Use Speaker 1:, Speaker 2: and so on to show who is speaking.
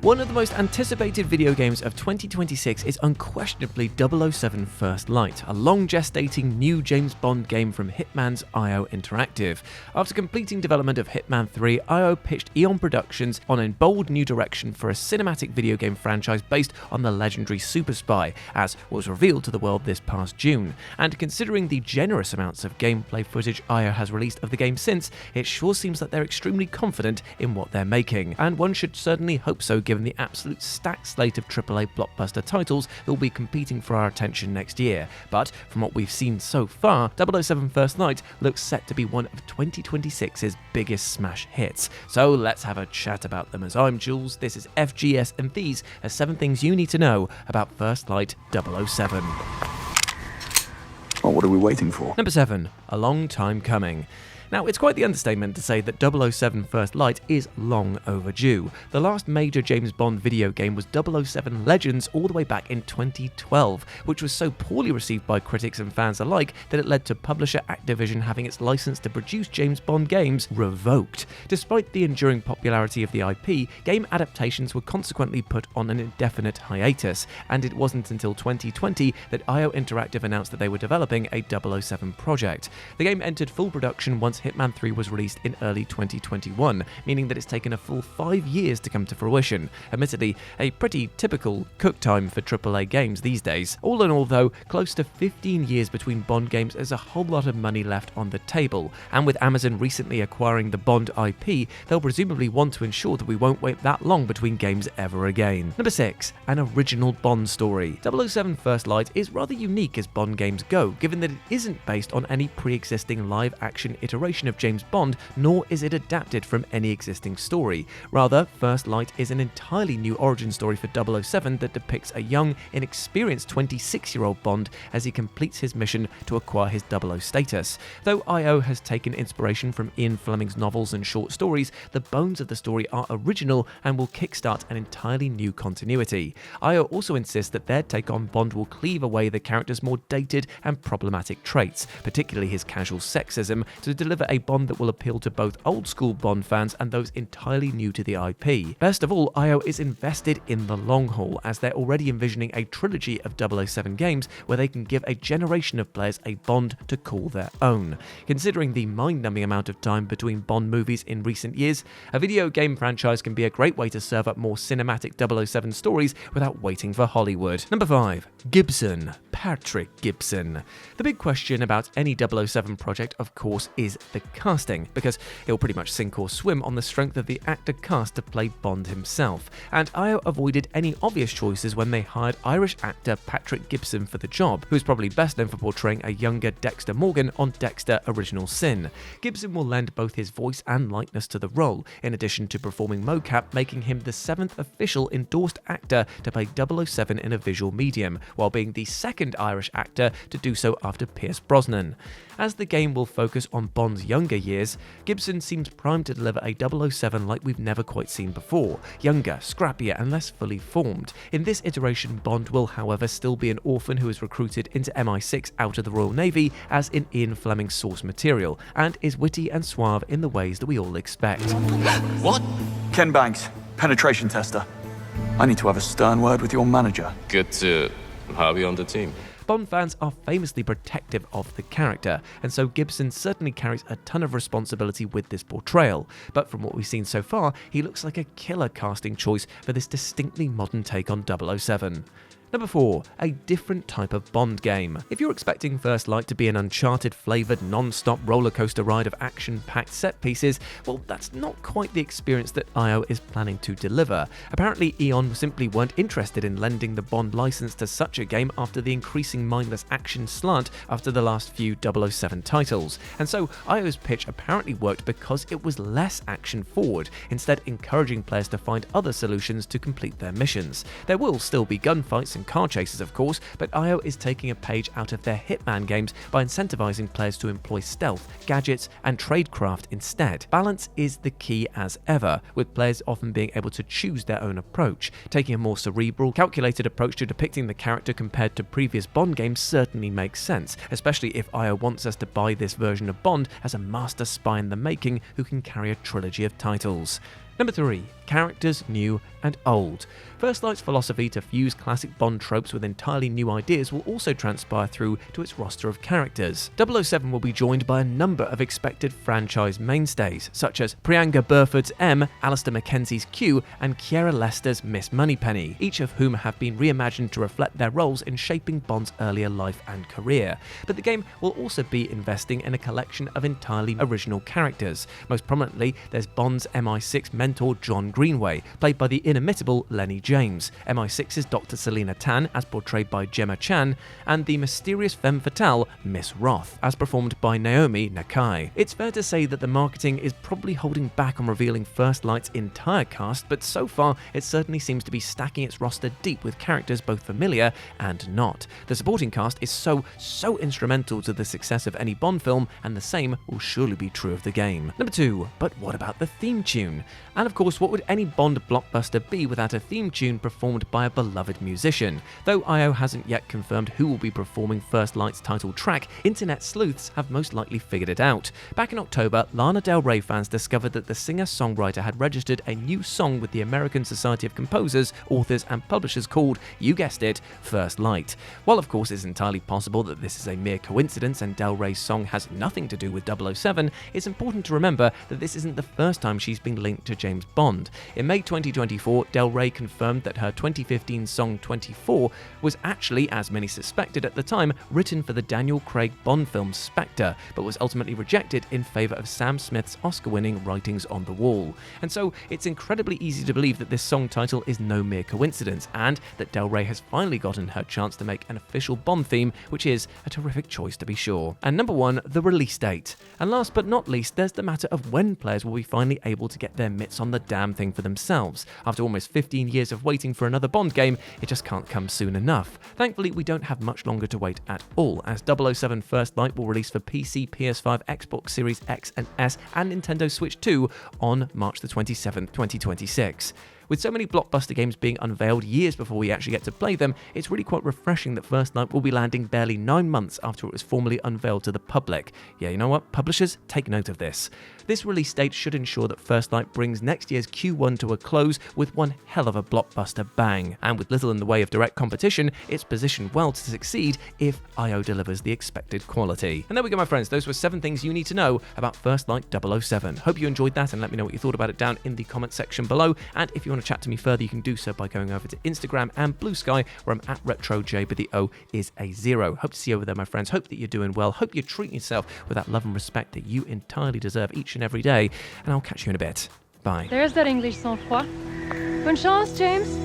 Speaker 1: One of the most anticipated video games of 2026 is unquestionably 007 First Light, a long-gestating new James Bond game from Hitman's IO Interactive. After completing development of Hitman 3, IO pitched Eon Productions on a bold new direction for a cinematic video game franchise based on the legendary Super Spy, as was revealed to the world this past June. And considering the generous amounts of gameplay footage IO has released of the game since, it sure seems that they're extremely confident in what they're making. And one should certainly hope so, given the absolute stacked slate of AAA blockbuster titles that will be competing for our attention next year. But from what we've seen so far, 007 First Light looks set to be one of 2026's biggest smash hits. So let's have a chat about them. As I'm Jules, this is FGS, and these are 7 things you need to know about First Light 007.
Speaker 2: Well, what are we waiting for?
Speaker 1: Number 7. A long time coming. Now, it's quite the understatement to say that 007 First Light is long overdue. The last major James Bond video game was 007 Legends all the way back in 2012, which was so poorly received by critics and fans alike that it led to publisher Activision having its license to produce James Bond games revoked. Despite the enduring popularity of the IP, game adaptations were consequently put on an indefinite hiatus, and it wasn't until 2020 that IO Interactive announced that they were developing a 007 project. The game entered full production once Hitman 3 was released in early 2021, meaning that it's taken a full 5 years to come to fruition. Admittedly, a pretty typical cook time for AAA games these days. All in all though, close to 15 years between Bond games is a whole lot of money left on the table, and with Amazon recently acquiring the Bond IP, they'll presumably want to ensure that we won't wait that long between games ever again. Number 6. An original Bond story. 007 First Light is rather unique as Bond games go, given that it isn't based on any pre-existing live-action iteration of James Bond, nor is it adapted from any existing story. Rather, First Light is an entirely new origin story for 007 that depicts a young, inexperienced 26-year-old Bond as he completes his mission to acquire his 00 status. Though IO has taken inspiration from Ian Fleming's novels and short stories, the bones of the story are original and will kickstart an entirely new continuity. IO also insists that their take on Bond will cleave away the character's more dated and problematic traits, particularly his casual sexism, to deliver a Bond that will appeal to both old-school Bond fans and those entirely new to the IP. Best of all, IO is invested in the long haul, as they're already envisioning a trilogy of 007 games where they can give a generation of players a Bond to call their own. Considering the mind-numbing amount of time between Bond movies in recent years, a video game franchise can be a great way to serve up more cinematic 007 stories without waiting for Hollywood. Number 5. Gibson. Patrick Gibson. The big question about any 007 project, of course, is the casting, because it'll pretty much sink or swim on the strength of the actor cast to play Bond himself, and IO avoided any obvious choices when they hired Irish actor Patrick Gibson for the job, who's probably best known for portraying a younger Dexter Morgan on Dexter Original Sin. Gibson will lend both his voice and likeness to the role, in addition to performing mocap, making him the 7th official endorsed actor to play 007 in a visual medium, while being the 2nd Irish actor to do so after Pierce Brosnan. As the game will focus on Bond's younger years, Gibson seems primed to deliver a 007 like we've never quite seen before, younger, scrappier and less fully formed. In this iteration, Bond will however still be an orphan who is recruited into MI6 out of the Royal Navy, as in Ian Fleming's source material, and is witty and suave in the ways that we all expect.
Speaker 2: What? Ken Banks, penetration tester. I need to have a stern word with your manager.
Speaker 3: Good to have you on the team.
Speaker 1: Bond fans are famously protective of the character, and so Gibson certainly carries a ton of responsibility with this portrayal. But from what we've seen so far, he looks like a killer casting choice for this distinctly modern take on 007. Number 4. A different type of Bond game. If you're expecting First Light to be an Uncharted-flavoured, non-stop rollercoaster ride of action-packed set pieces, well, that's not quite the experience that IO is planning to deliver. Apparently, Eon simply weren't interested in lending the Bond license to such a game after the increasing mindless action slant after the last few 007 titles. And so, IO's pitch apparently worked because it was less action-forward, instead encouraging players to find other solutions to complete their missions. There will still be gunfights and car chases, of course, but IO is taking a page out of their Hitman games by incentivizing players to employ stealth, gadgets, and tradecraft instead. Balance is the key as ever, with players often being able to choose their own approach. Taking a more cerebral, calculated approach to depicting the character compared to previous Bond games certainly makes sense, especially if IO wants us to buy this version of Bond as a master spy in the making who can carry a trilogy of titles. Number 3. characters new and old. First Light's philosophy to fuse classic Bond tropes with entirely new ideas will also transpire through to its roster of characters. 007 will be joined by a number of expected franchise mainstays, such as Priyanka Burford's M, Alistair Mackenzie's Q, and Kiera Lester's Miss Moneypenny, each of whom have been reimagined to reflect their roles in shaping Bond's earlier life and career. But the game will also be investing in a collection of entirely original characters. Most prominently, there's Bond's MI6 mentor John Greenway, played by the inimitable Lenny James, MI6's Dr. Selena Tan, as portrayed by Gemma Chan, and the mysterious femme fatale Miss Roth, as performed by Naomi Nakai. It's fair to say that the marketing is probably holding back on revealing First Light's entire cast, but so far it certainly seems to be stacking its roster deep with characters both familiar and not. The supporting cast is so instrumental to the success of any Bond film, and the same will surely be true of the game. Number 2, but what about the theme tune? And of course, what would any Bond blockbuster be without a theme tune performed by a beloved musician? Though IO hasn't yet confirmed who will be performing First Light's title track, internet sleuths have most likely figured it out. Back in October, Lana Del Rey fans discovered that the singer-songwriter had registered a new song with the American Society of Composers, Authors and Publishers called, you guessed it, First Light. While of course it's entirely possible that this is a mere coincidence and Del Rey's song has nothing to do with 007, it's important to remember that this isn't the first time she's been linked to James Bond. In May 2024, Del Rey confirmed that her 2015 song 24 was actually, as many suspected at the time, written for the Daniel Craig Bond film Spectre, but was ultimately rejected in favour of Sam Smith's Oscar-winning Writings on the Wall. And so it's incredibly easy to believe that this song title is no mere coincidence, and that Del Rey has finally gotten her chance to make an official Bond theme, which is a terrific choice to be sure. And number 1, the release date. And last but not least, there's the matter of when players will be finally able to get their mitts on the damn thing for themselves. After almost 15 years of waiting for another Bond game, it just can't come soon enough. Thankfully, we don't have much longer to wait at all, as 007 First Light will release for PC, PS5, Xbox Series X and S, and Nintendo Switch 2 on March the 27th, 2026. With so many blockbuster games being unveiled years before we actually get to play them, it's really quite refreshing that First Light will be landing barely 9 months after it was formally unveiled to the public. Yeah, you know what? Publishers, take note of this. This release date should ensure that First Light brings next year's Q1 to a close with one hell of a blockbuster bang. And with little in the way of direct competition, it's positioned well to succeed if IO delivers the expected quality. And there we go, my friends. Those were 7 things you need to know about First Light 007. Hope you enjoyed that, and let me know what you thought about it down in the comment section below. And if you want to chat to me further, you can do so by going over to Instagram and Blue Sky, where I'm at RetroJ, but the O is a 0. Hope to see you over there, my friends. Hope that you're doing well. Hope you're treating yourself with that love and respect that you entirely deserve each and every day. And I'll catch you in a bit. Bye.
Speaker 4: There's that English sang-froid. Bonne chance, James.